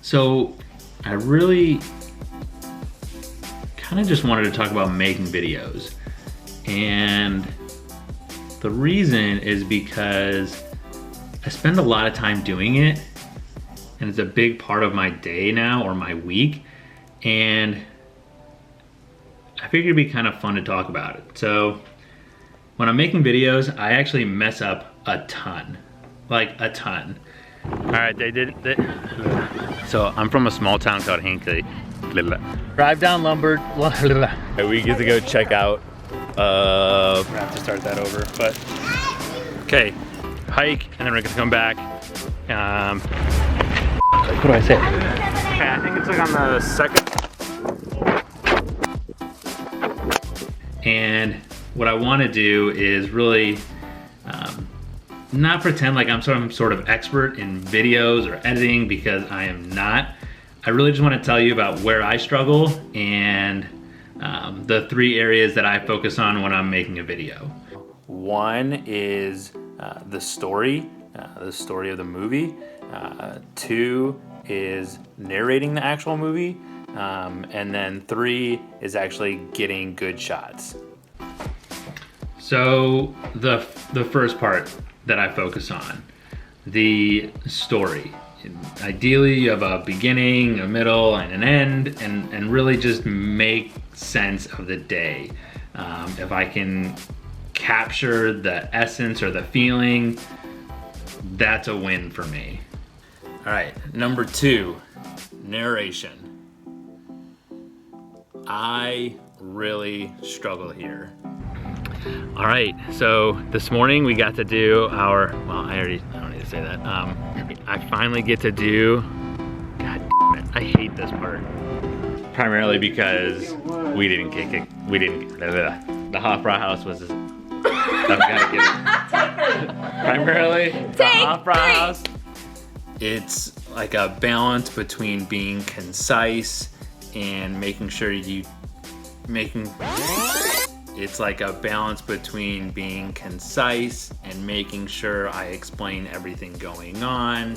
So I really kind of just wanted to talk about making videos. And the reason is because I spend a lot of time doing it, and it's a big part of my day now, or my week, and I figured it'd be kind of fun to talk about it. So when I'm making videos, I actually mess up a ton, like a ton. All right, so I'm from a small town called Hinckley. Drive down Lombard. We get to go check out, we're gonna have to start that over, but okay, hike, and then we're gonna come back. What do I say? Okay, I think it's like on the second. And what I want to do is really not pretend like I'm some sort of expert in videos or editing, because I am not. I really just want to tell you about where I struggle and the 3 areas that I focus on when I'm making a video. One is the story of the movie. 2 is narrating the actual movie. And then 3 is actually getting good shots. So the first part that I focus on, the story. Ideally you have a beginning, a middle, and an end, and really just make sense of the day. If I can capture the essence or the feeling, that's a win for me. All right, number 2, narration. I really struggle here. All right, so this morning we got to do our, well, I don't need to say that. I finally get to do, God damn it, I hate this part. Primarily because we didn't kick it, the Hofbräu house was, I've gotta get it. Primarily, the Hofbräu house. It's like a balance between being concise and making sure it's like a balance between being concise and making sure I explain everything going on.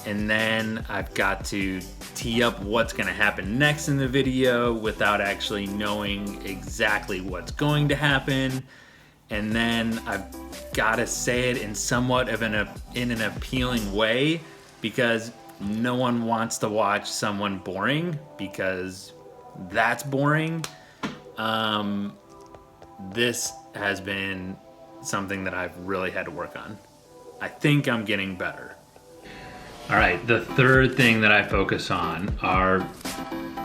And then I've got to tee up what's gonna happen next in the video without actually knowing exactly what's going to happen. And then I've gotta say it in somewhat of in an appealing way, because no one wants to watch someone boring, because that's boring. This has been something that I've really had to work on. I think I'm getting better. All right, the third thing that I focus on are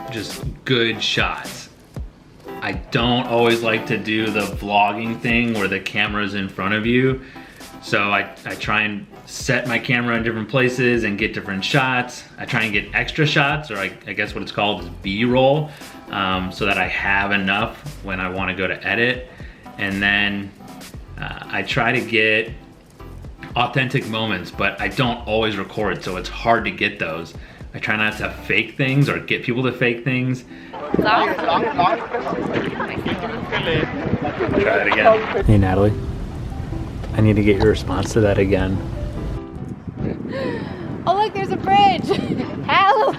just good shots. I don't always like to do the vlogging thing where the camera's in front of you. So I try and set my camera in different places and get different shots. I try and get extra shots, or I guess what it's called is B-roll, so that I have enough when I want to go to edit. And then I try to get authentic moments, but I don't always record, so it's hard to get those. I try not to fake things or get people to fake things. Try it again. Hey Natalie, I need to get your response to that again. Oh look, there's a bridge! Help!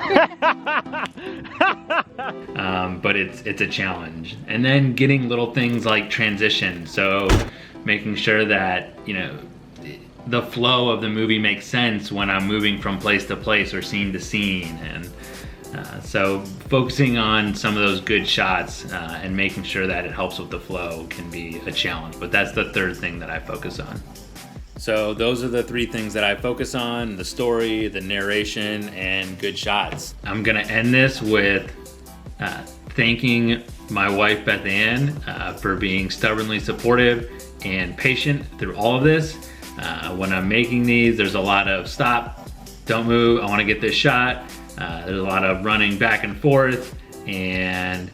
But it's a challenge. And then getting little things like transition. So making sure that, you know, the flow of the movie makes sense when I'm moving from place to place or scene to scene. And so focusing on some of those good shots and making sure that it helps with the flow can be a challenge. But that's the third thing that I focus on. So those are the 3 things that I focus on: the story, the narration, and good shots. I'm gonna end this with thanking my wife, Beth Ann, for being stubbornly supportive and patient through all of this. When I'm making these, there's a lot of stop, don't move, I wanna get this shot. There's a lot of running back and forth, and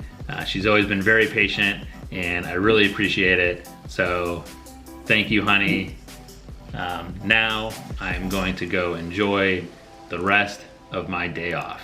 she's always been very patient, and I really appreciate it. So thank you, honey. Now I'm going to go enjoy the rest of my day off.